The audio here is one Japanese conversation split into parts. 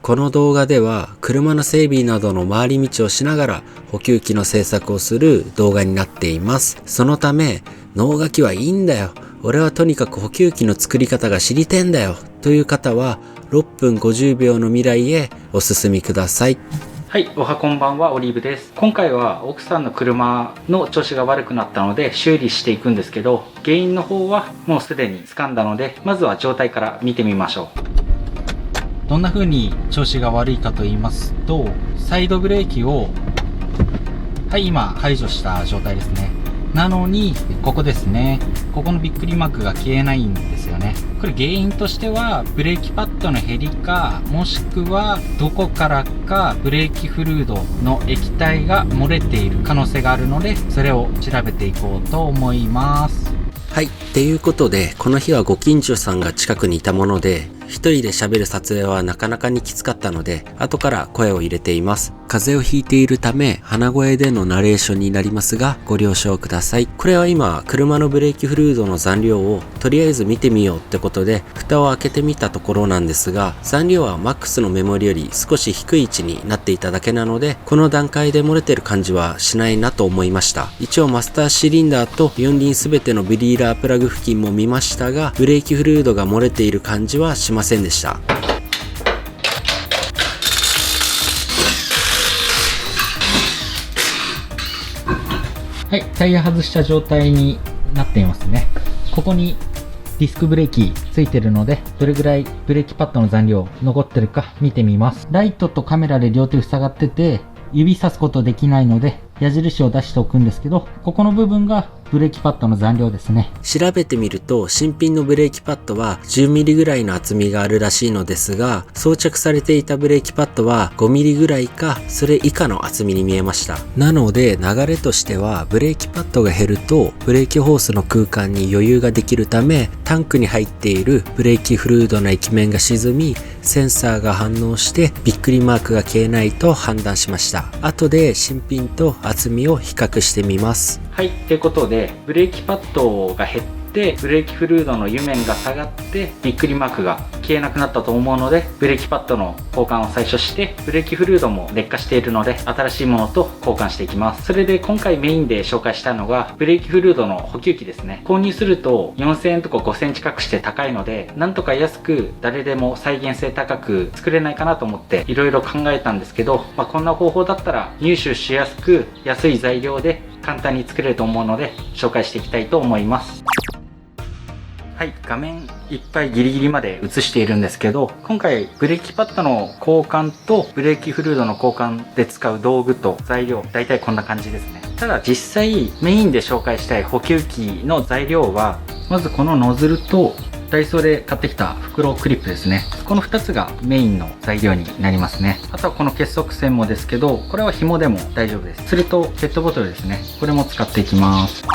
この動画では車の整備などの回り道をしながら補給機の製作をする動画になっています。そのため、脳書きはいいんだよ。俺はとにかく補給機の作り方が知りてんだよ。という方は6分50秒の未来へお進みください。はい、おはこんばんは、オリーブです。今回は奥さんの車の調子が悪くなったので修理していくんですけど、原因の方はもうすでに掴んだので、まずは状態から見てみましょう。どんな風に調子が悪いかと言いますと、サイドブレーキを今排除した状態ですね。なのにここですね、ここのびっくりマークが消えないんですよね。これ原因としてはブレーキパッドの減りか、もしくはどこからかブレーキフルードの液体が漏れている可能性があるので、それを調べていこうと思います。はい。っていうことで、この日はご近所さんが近くにいたもので、一人で喋る撮影はなかなかにきつかったので、後から声を入れています。風邪をひいているため、鼻声でのナレーションになりますが、ご了承ください。これは今、車のブレーキフルードの残量をとりあえず見てみようってことで、蓋を開けてみたところなんですが、残量はマックスのメモリより少し低い位置になっていただけなので、この段階で漏れてる感じはしないなと思いました。一応マスターシリンダーと4輪すべてのブリーラープラグ付近も見ましたが、ブレーキフルードが漏れている感じはしませんでした。はい、タイヤ外した状態になっていますね。ここにディスクブレーキついてるので、どれぐらいブレーキパッドの残量残ってるか見てみます。ライトとカメラで両手塞がってて、指さすことできないので矢印を出しておくんですけど、ここの部分がブレーキパッドの残量ですね。調べてみると、新品のブレーキパッドは 10mm ぐらいの厚みがあるらしいのですが、装着されていたブレーキパッドは 5mm ぐらいかそれ以下の厚みに見えました。なので流れとしては、ブレーキパッドが減るとブレーキホースの空間に余裕ができるため、タンクに入っているブレーキフルードの液面が沈み、センサーが反応してびっくりマークが消えないと判断しました。後で新品と厚みを比較してみます。はい、ということでブレーキパッドが減ってブレーキフルードの油面が下がってびっくりマークが消えなくなったと思うので、ブレーキパッドの交換を最初して、ブレーキフルードも劣化しているので新しいものと交換していきます。それで今回メインで紹介したのがブレーキフルードの補給機ですね。購入すると4000円とか5000円近くして高いので、なんとか安く誰でも再現性高く作れないかなと思っていろいろ考えたんですけど、こんな方法だったら入手しやすく安い材料で簡単に作れると思うので紹介していきたいと思います。はい、画面いっぱいギリギリまで映しているんですけど、今回ブレーキパッドの交換とブレーキフルードの交換で使う道具と材料、大体こんな感じですね。ただ実際メインで紹介したい補給機の材料は、まずこのノズルとダイソーで買ってきた袋クリップですね。この2つがメインの材料になりますね。あとはこの結束線もですけど、これは紐でも大丈夫です。それとペットボトルですね。これも使っていきます。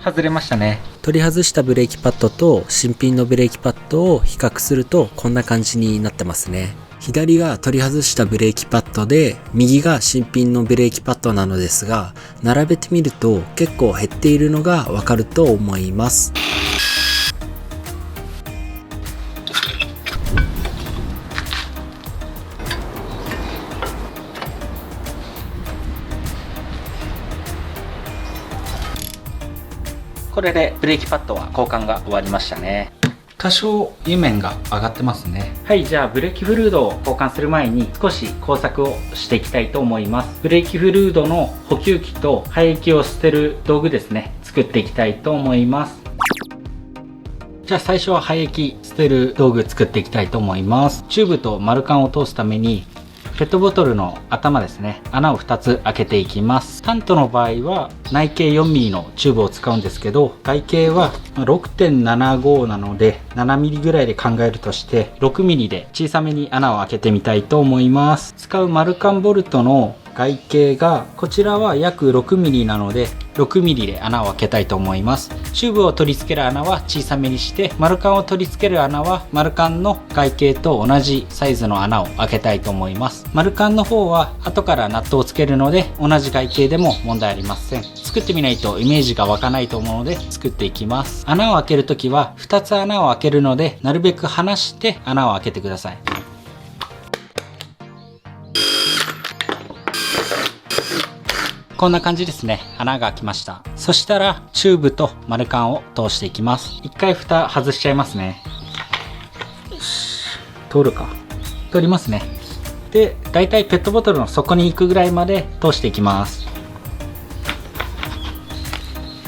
外れましたね。取り外したブレーキパッドと新品のブレーキパッドを比較するとこんな感じになってますね。左が取り外したブレーキパッドで、右が新品のブレーキパッドなのですが、並べてみると結構減っているのがわかると思います。これでブレーキパッドは交換が終わりましたね。多少油面が上がってますね。はい、じゃあブレーキフルードを交換する前に少し工作をしていきたいと思います。ブレーキフルードの補給機と排液を捨てる道具ですね、作っていきたいと思います。じゃあ最初は排液捨てる道具作っていきたいと思います。チューブと丸カンを通すためにペットボトルの頭ですね、穴を2つ開けていきます。タントの場合は内径 4mm のチューブを使うんですけど、外径は 6.75 なので 7mm ぐらいで考えるとして 6mm で小さめに穴を開けてみたいと思います。使う丸カンボルトの外径がこちらは約 6mm なので 6mm で穴を開けたいと思います。チューブを取り付ける穴は小さめにして、丸カンを取り付ける穴は丸カンの外径と同じサイズの穴を開けたいと思います。丸カンの方は後からナットをつけるので同じ外径でも問題ありません。作ってみないとイメージが湧かないと思うので作っていきます。穴を開けるときは2つ穴を開けるので、なるべく離して穴を開けてください。こんな感じですね。穴が開きました。そしたらチューブと丸カンを通していきます。一回蓋外しちゃいますね。通るか。通りますね。で、だいたいペットボトルの底に行くぐらいまで通していきます。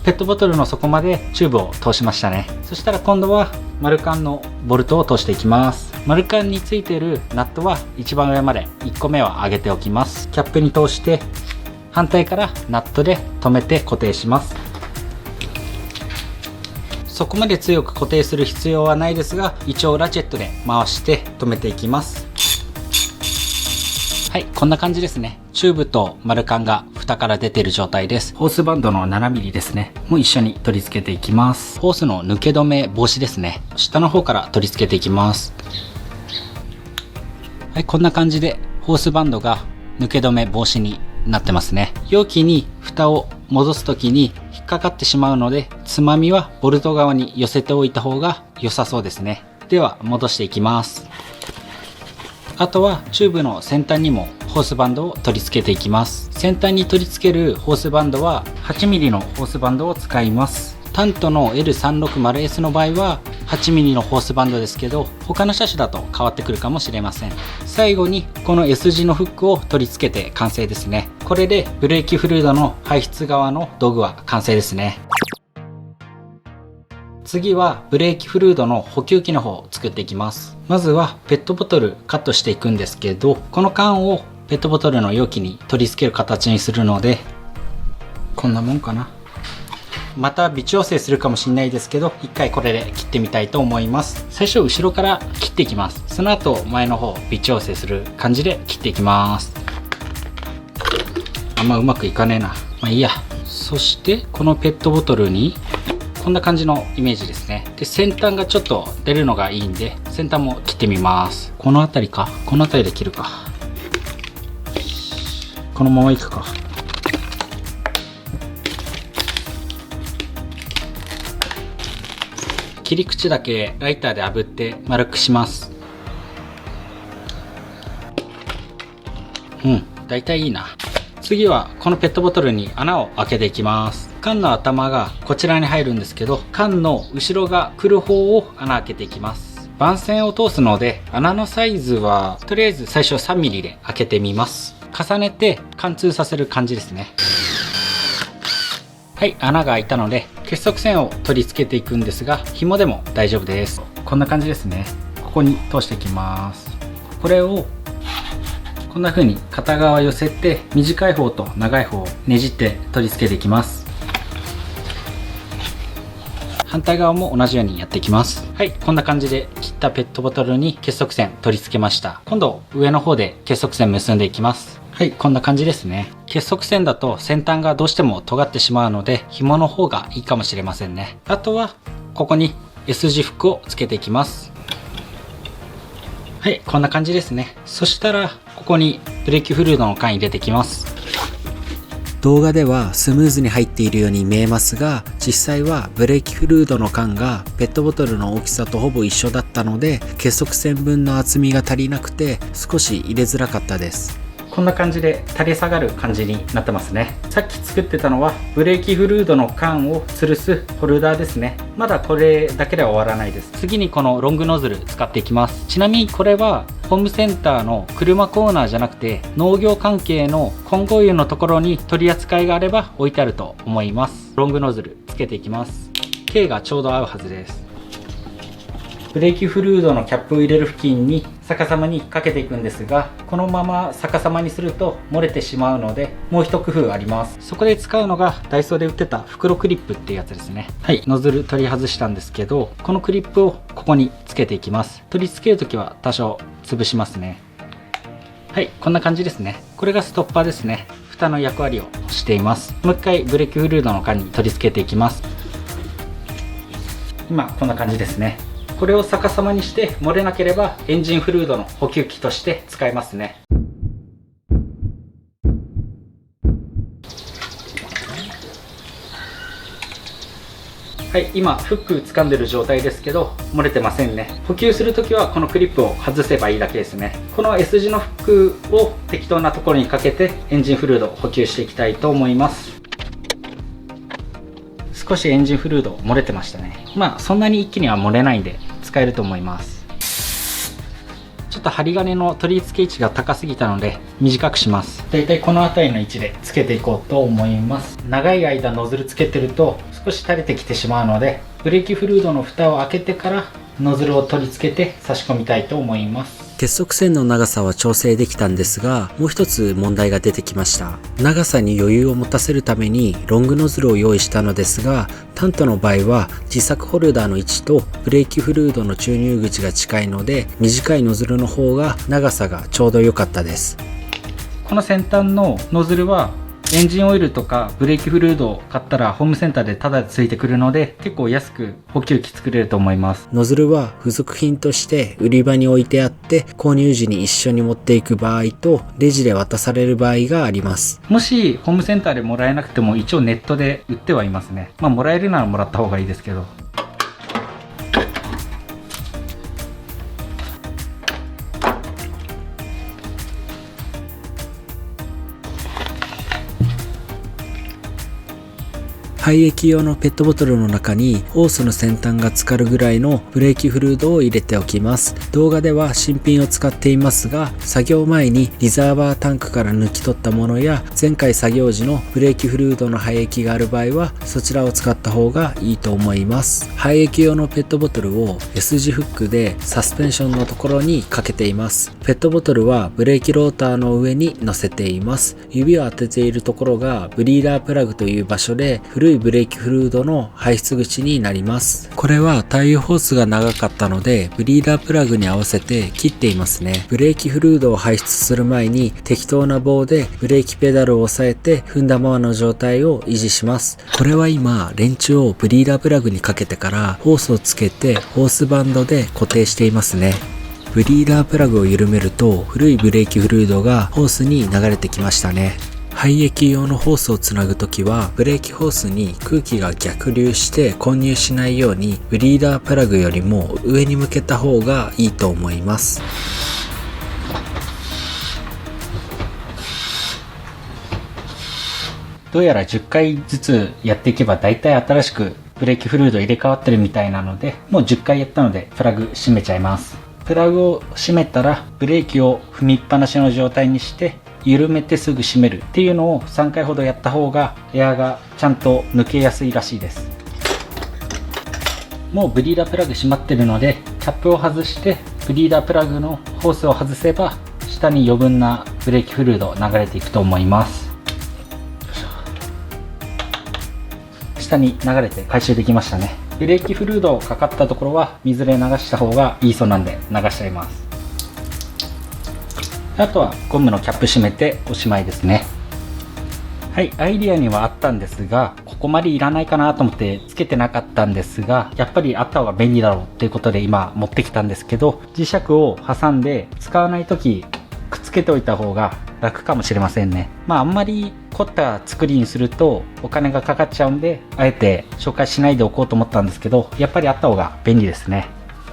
ペットボトルの底までチューブを通しましたね。そしたら今度は丸カンのボルトを通していきます。丸カンについているナットは一番上まで1個目は上げておきます。キャップに通して反対からナットで留めて固定します。そこまで強く固定する必要はないですが、一応ラチェットで回して留めていきます。はい、こんな感じですね。チューブと丸カンが蓋から出ている状態です。ホースバンドの 7mm ですね。もう一緒に取り付けていきます。ホースの抜け止め防止ですね。下の方から取り付けていきます。はい、こんな感じでホースバンドが抜け止め防止になってますね。容器に蓋を戻すときに引っかかってしまうので、つまみはボルト側に寄せておいた方が良さそうですね。では戻していきます。あとはチューブの先端にもホースバンドを取り付けていきます。先端に取り付けるホースバンドは 8mm のホースバンドを使います。タントの L360S の場合は 8mm のホースバンドですけど、他の車種だと変わってくるかもしれません。最後にこの S 字のフックを取り付けて完成ですね。これでブレーキフルードの排出側の道具は完成ですね。次はブレーキフルードの補給機の方を作っていきます。まずはペットボトルカットしていくんですけど、この缶をペットボトルの容器に取り付ける形にするので、こんなもんかな。また微調整するかもしれないですけど、一回これで切ってみたいと思います。最初後ろから切っていきます。その後前の方微調整する感じで切っていきます。あんまうまくいかねえな。まあいいや。そしてこのペットボトルにこんな感じのイメージですね。で、先端がちょっと出るのがいいんで、先端も切ってみます。この辺りか。この辺りで切るか。このままいくか。切り口だけライターで炙って丸くします。だいたいいいな。次はこのペットボトルに穴を開けていきます。缶の頭がこちらに入るんですけど、缶の後ろが来る方を穴開けていきます。番線を通すので穴のサイズはとりあえず最初 3mm で開けてみます。重ねて貫通させる感じですね。はい、穴が開いたので結束線を取り付けていくんですが、紐でも大丈夫です。こんな感じですね。ここに通していきます。これをこんな風に片側寄せて、短い方と長い方をねじって取り付けていきます。反対側も同じようにやっていきます。はい、こんな感じで切ったペットボトルに結束線取り付けました。今度上の方で結束線結んでいきます。はい、こんな感じですね。結束線だと先端がどうしても尖ってしまうので、紐の方がいいかもしれませんね。あとはここに S 字フックをつけていきます。はい、こんな感じですね。そしたらここにブレーキフルードの缶入れていきます。動画ではスムーズに入っているように見えますが、実際はブレーキフルードの缶がペットボトルの大きさとほぼ一緒だったので、結束線分の厚みが足りなくて少し入れづらかったです。こんな感じで垂れ下がる感じになってますね。さっき作ってたのはブレーキフルードの缶を吊るすホルダーですね。まだこれだけでは終わらないです。次にこのロングノズル使っていきます。ちなみにこれはホームセンターの車コーナーじゃなくて、農業関係の混合油のところに取り扱いがあれば置いてあると思います。ロングノズルつけていきます。径がちょうど合うはずです。ブレーキフルードのキャップを入れる付近に逆さまにかけていくんですが、このまま逆さまにすると漏れてしまうので、もう一工夫あります。そこで使うのがダイソーで売ってた袋クリップっていうやつですね。はい、ノズル取り外したんですけど、このクリップをここにつけていきます。取り付けるときは多少潰しますね。はい、こんな感じですね。これがストッパーですね。蓋の役割をしています。もう一回ブレーキフルードの缶に取り付けていきます。今こんな感じですね。これを逆さまにして漏れなければエンジンフルードの補給機として使えますね。はい、今フック掴んでる状態ですけど漏れてませんね。補給するときはこのクリップを外せばいいだけですね。この S 字のフックを適当なところにかけてエンジンフルードを補給していきたいと思います。少しエンジンフルード漏れてましたね。まあそんなに一気には漏れないんで使えると思います。ちょっと針金の取り付け位置が高すぎたので短くします。だいたいこの辺りの位置でつけていこうと思います。長い間ノズルつけてると少し垂れてきてしまうので、ブレーキフルードの蓋を開けてからノズルを取り付けて差し込みたいと思います。結束線の長さは調整できたんですが、もう一つ問題が出てきました。長さに余裕を持たせるためにロングノズルを用意したのですが、タントの場合は自作ホルダーの位置とブレーキフルードの注入口が近いので、短いノズルの方が長さがちょうど良かったです。この先端のノズルはエンジンオイルとかブレーキフルードを買ったらホームセンターでタダでついてくるので、結構安く補給機作れると思います。ノズルは付属品として売り場に置いてあって、購入時に一緒に持っていく場合とレジで渡される場合があります。もしホームセンターでもらえなくても一応ネットで売ってはいますね。まあもらえるならもらった方がいいですけど。廃液用のペットボトルの中にホースの先端が浸かるぐらいのブレーキフルードを入れておきます。動画では新品を使っていますが、作業前にリザーバータンクから抜き取ったものや前回作業時のブレーキフルードの廃液がある場合はそちらを使った方がいいと思います。廃液用のペットボトルを S 字フックでサスペンションのところにかけています。ペットボトルはブレーキローターの上に乗せています。指を当てているところがブリーダープラグという場所で、古いブレーキフルードの排出口になります。これはタイヤホースが長かったのでブリーダープラグに合わせて切っていますね。ブレーキフルードを排出する前に適当な棒でブレーキペダルを押さえて踏んだままの状態を維持します。これは今レンチをブリーダープラグにかけてからホースをつけてホースバンドで固定していますね。ブリーダープラグを緩めると古いブレーキフルードがホースに流れてきましたね。廃液用のホースをつなぐときはブレーキホースに空気が逆流して混入しないようにブリーダープラグよりも上に向けた方がいいと思います。どうやら10回ずつやっていけばだいたい新しくブレーキフルード入れ替わってるみたいなので、もう10回やったのでプラグ閉めちゃいます。プラグを閉めたらブレーキを踏みっぱなしの状態にして緩めてすぐ閉めるっていうのを3回ほどやった方がエアがちゃんと抜けやすいらしいです。もうブリーダープラグ閉まってるのでキャップを外してブリーダープラグのホースを外せば下に余分なブレーキフルード流れていくと思います。下に流れて回収できましたね。ブレーキフルードかかったところは水で流した方がいいそうなんで流しちゃいます。あとはゴムのキャップ閉めておしまいですね。はい、アイディアにはあったんですが、ここまでいらないかなと思ってつけてなかったんですが、やっぱりあった方が便利だろうっていうことで今持ってきたんですけど、磁石を挟んで使わない時くっつけておいた方が楽かもしれませんね。まああんまり凝った作りにするとお金がかかっちゃうんで、あえて紹介しないでおこうと思ったんですけど、やっぱりあった方が便利ですね。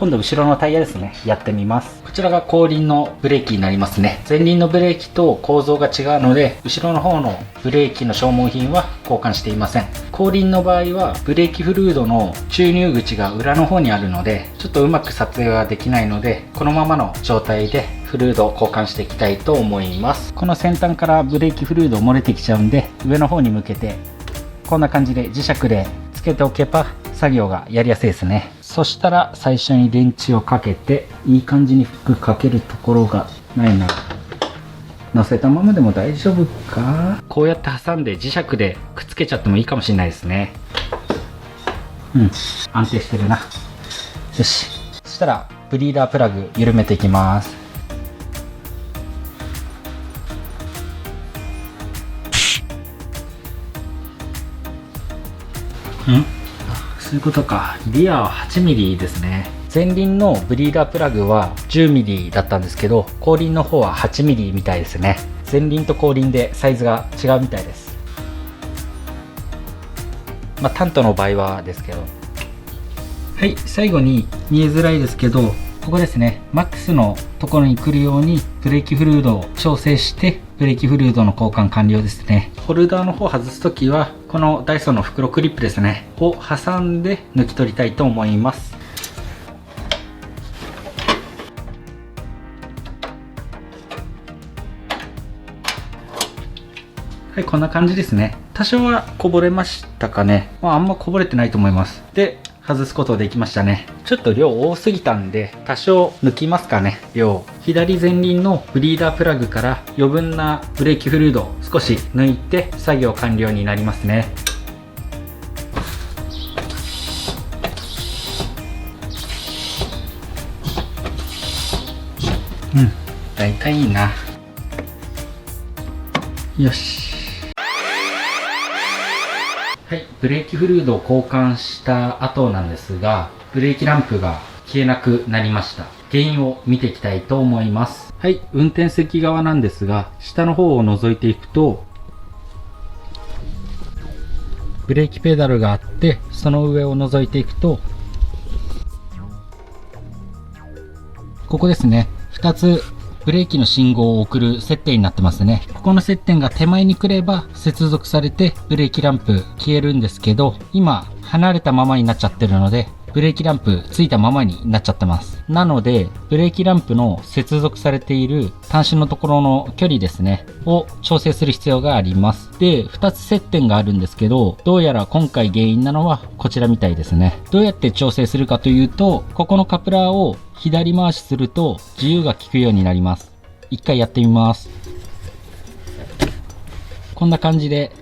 今度後ろのタイヤですね、やってみます。こちらが後輪のブレーキになりますね。前輪のブレーキと構造が違うので、後ろの方のブレーキの消耗品は交換していません。後輪の場合はブレーキフルードの注入口が裏の方にあるので、ちょっとうまく撮影はできないので、このままの状態でフルードを交換していきたいと思います。この先端からブレーキフルード漏れてきちゃうんで、上の方に向けてこんな感じで磁石でつけておけば作業がやりやすいですね。そしたら最初にレンチをかけて、いい感じにフックかけるところがないな。乗せたままでも大丈夫か。こうやって挟んで磁石でくっつけちゃってもいいかもしれないですね。安定してるな。よし、そしたらブリーダープラグ緩めていきます。そういうことか。リアは 8mm ですね。前輪のブリーダープラグは 10mm だったんですけど、後輪の方は 8mm みたいですね。前輪と後輪でサイズが違うみたいです。タントの場合はですけど。はい、最後に見えづらいですけど、ここですね、マックスのところに来るようにブレーキフルードを調整して、ブレーキフルードの交換完了ですね。ホルダーの方を外すときは、このダイソンの袋クリップですね、を挟んで抜き取りたいと思います。はい、こんな感じですね。多少はこぼれましたかね。あんまこぼれてないと思います。で、外すことできましたね。ちょっと量多すぎたんで、多少抜きますかね、量。左前輪のブリーダープラグから余分なブレーキフルードを少し抜いて作業完了になりますね。だいたいいいな。よし。はい、ブレーキフルードを交換した後なんですが、ブレーキランプが消えなくなりました。原因を見ていきたいと思います。はい、運転席側なんですが、下の方を覗いていくと、ブレーキペダルがあって、その上を覗いていくと、ここですね、2つブレーキの信号を送る接点になってますね。ここの接点が手前に来れば接続されてブレーキランプ消えるんですけど、今離れたままになっちゃってるので、ブレーキランプついたままになっちゃってます。なので、ブレーキランプの接続されている端子のところの距離ですね、を調整する必要があります。で、2つ接点があるんですけど、どうやら今回原因なのはこちらみたいですね。どうやって調整するかというと、ここのカプラーを左回しすると自由が利くようになります。一回やってみます。こんな感じで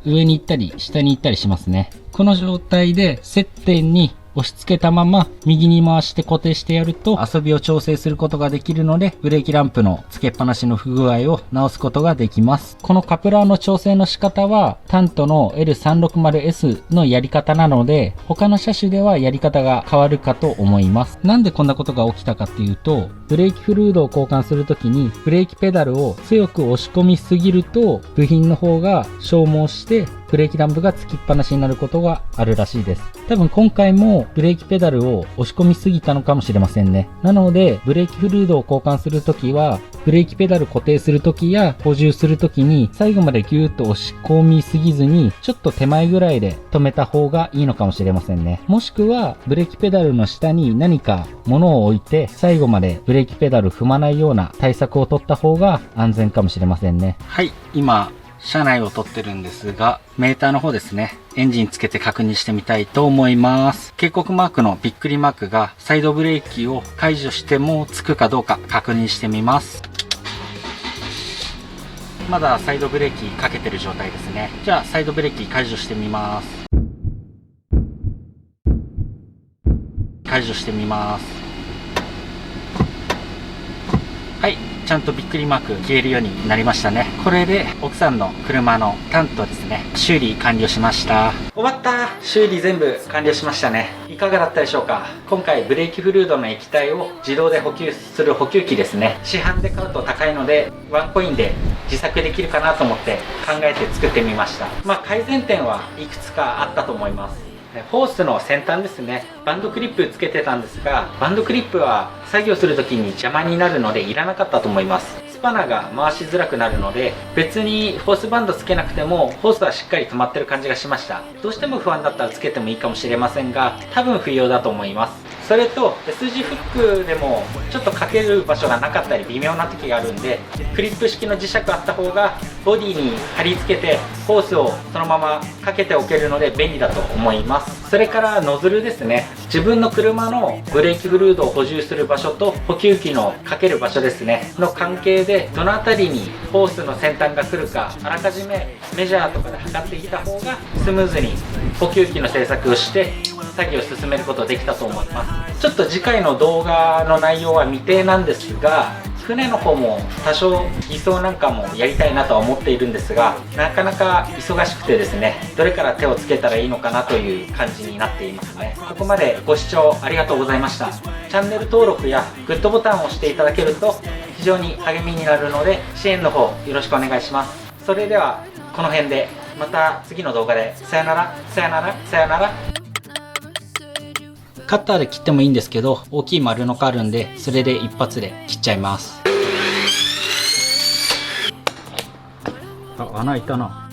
上に行ったり下に行ったりしますね。この状態で接点に押し付けたまま右に回して固定してやると遊びを調整することができるので、ブレーキランプの付けっぱなしの不具合を直すことができます。このカプラーの調整の仕方はタントの L360S のやり方なので、他の車種ではやり方が変わるかと思います。なんでこんなことが起きたかっていうと、ブレーキフルードを交換するときにブレーキペダルを強く押し込みすぎると部品の方が消耗してブレーキランプがつきっぱなしになることがあるらしいです。多分今回もブレーキペダルを押し込みすぎたのかもしれませんね。なのでブレーキフルードを交換するときは、ブレーキペダル固定するときや補充するときに最後までギューッと押し込みすぎずに、ちょっと手前ぐらいで止めた方がいいのかもしれませんね。もしくはブレーキペダルの下に何か物を置いて最後までブレーキペダル踏まないような対策を取った方が安全かもしれませんね。はい、今車内を撮ってるんですが、メーターの方ですね、エンジンつけて確認してみたいと思います。警告マークのびっくりマークがサイドブレーキを解除してもつくかどうか確認してみます。まだサイドブレーキかけてる状態ですね。じゃあサイドブレーキ解除してみます。解除してみます。はい、ちゃんとびっくりマーク消えるようになりましたね。これで奥さんの車のタントですね、修理完了しました。終わった。修理全部完了しましたね。いかがだったでしょうか。今回ブレーキフルードの液体を自動で補給する補給機ですね、市販で買うと高いのでワンコインで自作できるかなと思って考えて作ってみました。改善点はいくつかあったと思います。ホースの先端ですね、バンドクリップつけてたんですが、バンドクリップは作業する時に邪魔になるのでいらなかったと思います。スパナが回しづらくなるので、別にホースバンドつけなくてもホースはしっかり止まってる感じがしました。どうしても不安だったらつけてもいいかもしれませんが、多分不要だと思います。それと S 字フックでもちょっとかける場所がなかったり微妙な時があるんで、クリップ式の磁石あった方がボディに貼り付けてホースをそのままかけておけるので便利だと思います。それからノズルですね、自分の車のブレーキフルードを補充する場所と補給機のかける場所ですねの関係で、どの辺りにホースの先端が来るかあらかじめメジャーとかで測ってきた方がスムーズに補給機の製作をして作業を進めることができたと思います。ちょっと次回の動画の内容は未定なんですが、船の方も多少偽装なんかもやりたいなとは思っているんですが、なかなか忙しくてですね、どれから手をつけたらいいのかなという感じになっていますね。ここまでご視聴ありがとうございました。チャンネル登録やグッドボタンを押していただけると非常に励みになるので、支援の方よろしくお願いします。それではこの辺で、また次の動画でさよならさよならさよなら。カッターで切ってもいいんですけど、大きい丸のがあるんで、それで一発で切っちゃいます。あ、穴開いたな。